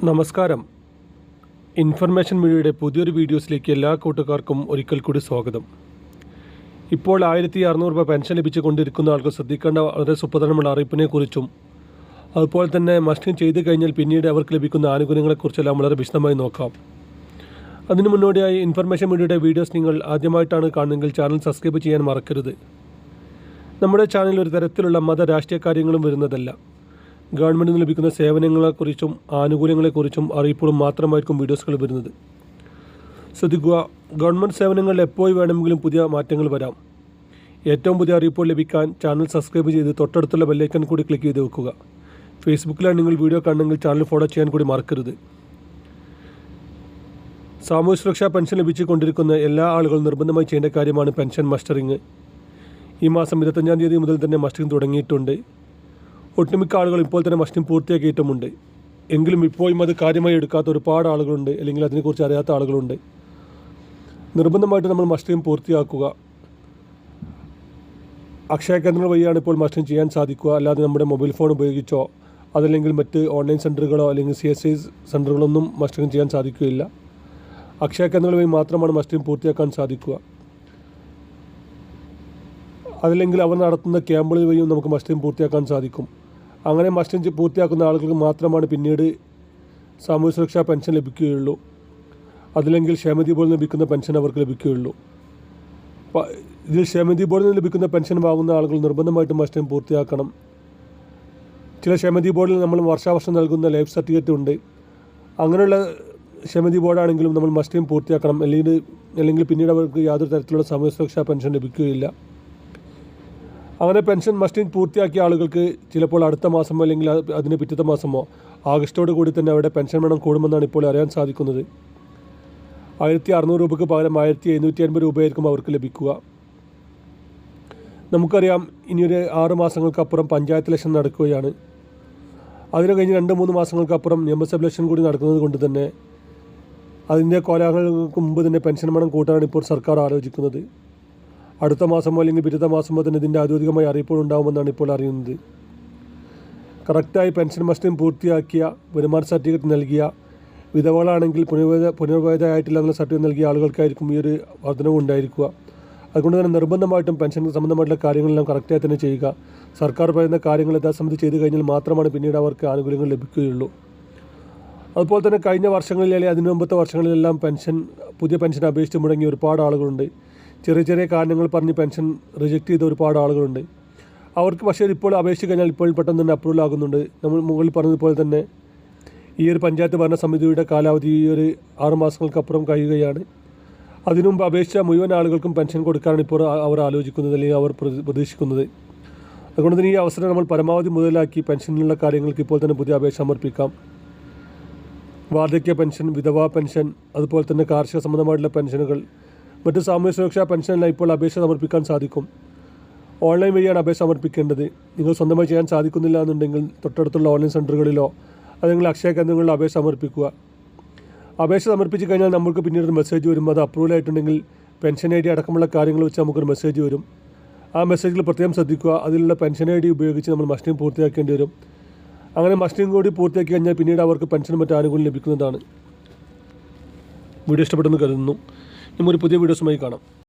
നമസ്കാരം. ഇൻഫർമേഷൻ മീഡിയയുടെ പുതിയൊരു വീഡിയോസിലേക്ക് എല്ലാ കൂട്ടുകാർക്കും ഒരിക്കൽ കൂടി സ്വാഗതം. ഇപ്പോൾ 1600 രൂപ പെൻഷൻ ലഭിച്ചുകൊണ്ടിരിക്കുന്ന ആൾക്ക് ശ്രദ്ധിക്കേണ്ട വളരെ സുപ്രധാനമുള്ള അറിയിപ്പിനെക്കുറിച്ചും അതുപോലെ തന്നെ മസ്റ്റിംഗ് ചെയ്തു കഴിഞ്ഞാൽ പിന്നീട് അവർക്ക് ലഭിക്കുന്ന ആനുകൂല്യങ്ങളെക്കുറിച്ചെല്ലാം വളരെ വിശദമായി നോക്കാം. അതിനു മുന്നോടിയായി ഇൻഫർമേഷൻ മീഡിയയുടെ വീഡിയോസ് നിങ്ങൾ ആദ്യമായിട്ടാണ് കാണുന്നതെങ്കിൽ ചാനൽ സബ്സ്ക്രൈബ് ചെയ്യാൻ മറക്കരുത്. നമ്മുടെ ചാനലിൽ ഒരു തരത്തിലുള്ള മത രാഷ്ട്രീയ കാര്യങ്ങളും വരുന്നതല്ല. ഗവൺമെൻറ്റിൽ നിന്ന് ലഭിക്കുന്ന സേവനങ്ങളെക്കുറിച്ചും ആനുകൂല്യങ്ങളെക്കുറിച്ചും അറിയിപ്പുകളും മാത്രമായിരിക്കും വീഡിയോസുകൾ വരുന്നത്. ശ്രദ്ധിക്കുക, ഗവൺമെൻറ് സേവനങ്ങളിൽ എപ്പോൾ വേണമെങ്കിലും പുതിയ മാറ്റങ്ങൾ വരാം. ഏറ്റവും പുതിയ അറിയിപ്പുകൾ ലഭിക്കാൻ ചാനൽ സബ്സ്ക്രൈബ് ചെയ്ത് തൊട്ടടുത്തുള്ള ബെല്ലൈക്കൺ കൂടി ക്ലിക്ക് ചെയ്ത് വെക്കുക. ഫേസ്ബുക്കിലാണ് നിങ്ങൾ വീഡിയോ കാണുന്നെങ്കിൽ ചാനൽ ഫോളോ ചെയ്യാൻ കൂടി മറക്കരുത്. സാമൂഹ്യ സുരക്ഷാ പെൻഷൻ ലഭിച്ചുകൊണ്ടിരിക്കുന്ന എല്ലാ ആളുകളും നിർബന്ധമായി ചെയ്യേണ്ട കാര്യമാണ് പെൻഷൻ മസ്റ്ററിങ്. ഈ മാസം 25-ാം തീയതി മുതൽ തന്നെ മസ്റ്ററിങ് തുടങ്ങിയിട്ടുണ്ട്. ഒട്ടുമിക്ക ആളുകൾ ഇപ്പോൾ തന്നെ മസ്റ്റിംഗ് പൂർത്തിയാക്കിയിട്ടുമുണ്ട്. എങ്കിലും ഇപ്പോഴും അത് കാര്യമായി എടുക്കാത്ത ഒരുപാട് ആളുകളുണ്ട്, അല്ലെങ്കിൽ അതിനെക്കുറിച്ച് അറിയാത്ത ആളുകളുണ്ട്. നിർബന്ധമായിട്ട് നമ്മൾ മസ്റ്റിംഗ് പൂർത്തിയാക്കുക. അക്ഷയ കേന്ദ്രങ്ങൾ വഴിയാണ് ഇപ്പോൾ മസ്റ്റിംഗ് ചെയ്യാൻ സാധിക്കുക. അല്ലാതെ നമ്മുടെ മൊബൈൽ ഫോൺ ഉപയോഗിച്ചോ അതല്ലെങ്കിൽ മറ്റ് ഓൺലൈൻ സെൻറ്ററുകളോ അല്ലെങ്കിൽ CSI സെൻറ്ററുകളൊന്നും മസ്റ്റിംഗ് ചെയ്യാൻ സാധിക്കുകയില്ല. അക്ഷയ കേന്ദ്രങ്ങൾ വഴി മാത്രമാണ് മസ്റ്റിംഗ് പൂർത്തിയാക്കാൻ സാധിക്കുക. അതല്ലെങ്കിൽ അവർ നടത്തുന്ന ക്യാമ്പുകൾ വഴിയും നമുക്ക് മസ്റ്റിംഗ് പൂർത്തിയാക്കാൻ സാധിക്കും. അങ്ങനെ മസ്റ്റിംഗ് പൂർത്തിയാക്കുന്ന ആളുകൾക്ക് മാത്രമാണ് പിന്നീട് സാമൂഹ്യ സുരക്ഷാ പെൻഷൻ ലഭിക്കുകയുള്ളൂ. അതില്ലെങ്കിൽ ക്ഷേമനിധി ബോർഡിൽ നിന്ന് ലഭിക്കുന്ന പെൻഷൻ അവർക്ക് ലഭിക്കുകയുള്ളൂ. ഇതിൽ ക്ഷേമനിധി ബോർഡിൽ നിന്ന് ലഭിക്കുന്ന പെൻഷൻ വാങ്ങുന്ന ആളുകൾ നിർബന്ധമായിട്ടും മസ്റ്റിംഗ് പൂർത്തിയാക്കണം. ചില ക്ഷേമനിധി ബോർഡിൽ നമ്മൾ വർഷാവർഷം നൽകുന്ന ലൈഫ് സർട്ടിഫിക്കറ്റ് ഉണ്ട്. അങ്ങനെയുള്ള ക്ഷേമനിധി ബോർഡാണെങ്കിലും നമ്മൾ മസ്റ്റിംഗ് പൂർത്തിയാക്കണം. അല്ലെങ്കിൽ പിന്നീട് അവർക്ക് യാതൊരു തരത്തിലുള്ള സാമൂഹ്യ സുരക്ഷാ പെൻഷൻ ലഭിക്കുകയില്ല. അങ്ങനെ പെൻഷൻ മസ്റ്റിംഗ് പൂർത്തിയാക്കിയ ആളുകൾക്ക് ചിലപ്പോൾ അടുത്ത മാസമോ അല്ലെങ്കിൽ അതിന് പിറ്റത്തെ മാസമോ ആഗസ്റ്റോട് കൂടി തന്നെ അവിടെ പെൻഷൻ വേണം കൂടുമെന്നാണ് ഇപ്പോൾ അറിയാൻ സാധിക്കുന്നത്. 1600 രൂപയ്ക്ക് പകരം 1750 രൂപയായിരിക്കും അവർക്ക് ലഭിക്കുക. നമുക്കറിയാം, ഇനിയൊരു 6 മാസങ്ങൾക്കപ്പുറം പഞ്ചായത്ത് ഇലക്ഷൻ നടക്കുകയാണ്. അതിന് കഴിഞ്ഞ് 2-3 മാസങ്ങൾക്കപ്പുറം നിയമസഭ ഇലക്ഷൻ കൂടി നടക്കുന്നത് കൊണ്ട് തന്നെ അതിൻ്റെ കോലാഹലങ്ങൾക്ക് മുമ്പ് തന്നെ പെൻഷൻ വേണം കൂട്ടാനാണ് ഇപ്പോൾ സർക്കാർ ആലോചിക്കുന്നത്. അടുത്ത മാസമോ അല്ലെങ്കിൽ പിറ്റത്തെ മാസമോ തന്നെ ഇതിൻ്റെ ഔദ്യോഗികമായ അറിയിപ്പുകൾ ഉണ്ടാകുമെന്നാണ് ഇപ്പോൾ അറിയുന്നത്. കറക്റ്റായി പെൻഷൻ മസ്റ്റിംഗ് പൂർത്തിയാക്കിയ, വരുമാന സർട്ടിഫിക്കറ്റ് നൽകിയ, വിധവകളാണെങ്കിൽ പുനർവിധേയമായിട്ടില്ല എന്നുള്ള സർട്ടിഫിക്കറ്റ് നൽകിയ ആളുകൾക്കായിരിക്കും ഈ ഒരു വർധനവ് ഉണ്ടായിരിക്കുക. അതുകൊണ്ട് തന്നെ നിർബന്ധമായിട്ടും പെൻഷൻ സംബന്ധമായിട്ടുള്ള കാര്യങ്ങളെല്ലാം കറക്റ്റായി തന്നെ ചെയ്യുക. സർക്കാർ പറയുന്ന കാര്യങ്ങൾ യഥാസമിതി ചെയ്തു കഴിഞ്ഞാൽ മാത്രമാണ് പിന്നീട് അവർക്ക് ആനുകൂല്യങ്ങൾ ലഭിക്കുകയുള്ളൂ. അതുപോലെ തന്നെ കഴിഞ്ഞ വർഷങ്ങളിൽ അല്ലെങ്കിൽ അതിനു മുമ്പത്തെ വർഷങ്ങളിലെല്ലാം പുതിയ പെൻഷൻ അപേക്ഷിച്ച് മുടങ്ങിയ ഒരുപാട് ആളുകളുണ്ട്. ചെറിയ ചെറിയ കാരണങ്ങൾ പറഞ്ഞ് പെൻഷൻ റിജക്റ്റ് ചെയ്ത ഒരുപാട് ആളുകളുണ്ട്. അവർക്ക് പക്ഷേ ഇപ്പോൾ അപേക്ഷിച്ച് കഴിഞ്ഞാൽ ഇപ്പോൾ പെട്ടെന്ന് തന്നെ അപ്രൂവൽ ആകുന്നുണ്ട്. നമ്മൾ മുകളിൽ പറഞ്ഞതുപോലെ തന്നെ ഈ ഒരു പഞ്ചായത്ത് ഭരണസമിതിയുടെ കാലാവധി ഈ ഒരു 6 മാസങ്ങൾക്കപ്പുറം കഴിയുകയാണ്. അതിനുമുമ്പ് അപേക്ഷിച്ച മുഴുവൻ ആളുകൾക്കും പെൻഷൻ കൊടുക്കാനാണ് ഇപ്പോൾ അവർ ആലോചിക്കുന്നത്, അല്ലെങ്കിൽ അവർ പ്രതീക്ഷിക്കുന്നത്. അതുകൊണ്ട് തന്നെ ഈ അവസരം നമ്മൾ പരമാവധി മുതലാക്കി പെൻഷനിലുള്ള കാര്യങ്ങൾക്ക് ഇപ്പോൾ തന്നെ പുതിയ അപേക്ഷ സമർപ്പിക്കാം. വാർദ്ധക്യ പെൻഷൻ, വിധവാ പെൻഷൻ, അതുപോലെ തന്നെ കാർഷിക സംബന്ധമായിട്ടുള്ള പെൻഷനുകൾ, മറ്റ് സാമൂഹ്യ സുരക്ഷാ പെൻഷനെല്ലാം ഇപ്പോൾ അപേക്ഷ സമർപ്പിക്കാൻ സാധിക്കും. ഓൺലൈൻ വഴിയാണ് അപേക്ഷ സമർപ്പിക്കേണ്ടത്. നിങ്ങൾ സ്വന്തമായി ചെയ്യാൻ സാധിക്കുന്നില്ല എന്നുണ്ടെങ്കിൽ തൊട്ടടുത്തുള്ള ഓൺലൈൻ സെൻറ്ററുകളിലോ അല്ലെങ്കിൽ അക്ഷയ കേന്ദ്രങ്ങളിലോ അപേക്ഷ സമർപ്പിക്കുക. അപേക്ഷ സമർപ്പിച്ച് കഴിഞ്ഞാൽ നമുക്ക് പിന്നീട് ഒരു മെസ്സേജ് വരും. അത് അപ്രൂവൽ ആയിട്ടുണ്ടെങ്കിൽ പെൻഷൻ ID അടക്കമുള്ള കാര്യങ്ങൾ വെച്ച് നമുക്കൊരു മെസ്സേജ് വരും. ആ മെസ്സേജിൽ പ്രത്യേകം ശ്രദ്ധിക്കുക. അതിലുള്ള പെൻഷൻ ID ഉപയോഗിച്ച് നമ്മൾ മസ്റ്റിംഗ് പൂർത്തിയാക്കേണ്ടി വരും. അങ്ങനെ മസ്റ്റിംഗ് കൂടി പൂർത്തിയാക്കി കഴിഞ്ഞാൽ പിന്നീട് അവർക്ക് പെൻഷനും മറ്റ് ആനുകൂല്യം ലഭിക്കുന്നതാണ്. വീഡിയോ ഇഷ്ടപ്പെട്ടെന്ന് കരുതുന്നു. നമുക്കൊരു പുതിയ വീഡിയോസുമായി കാണാം.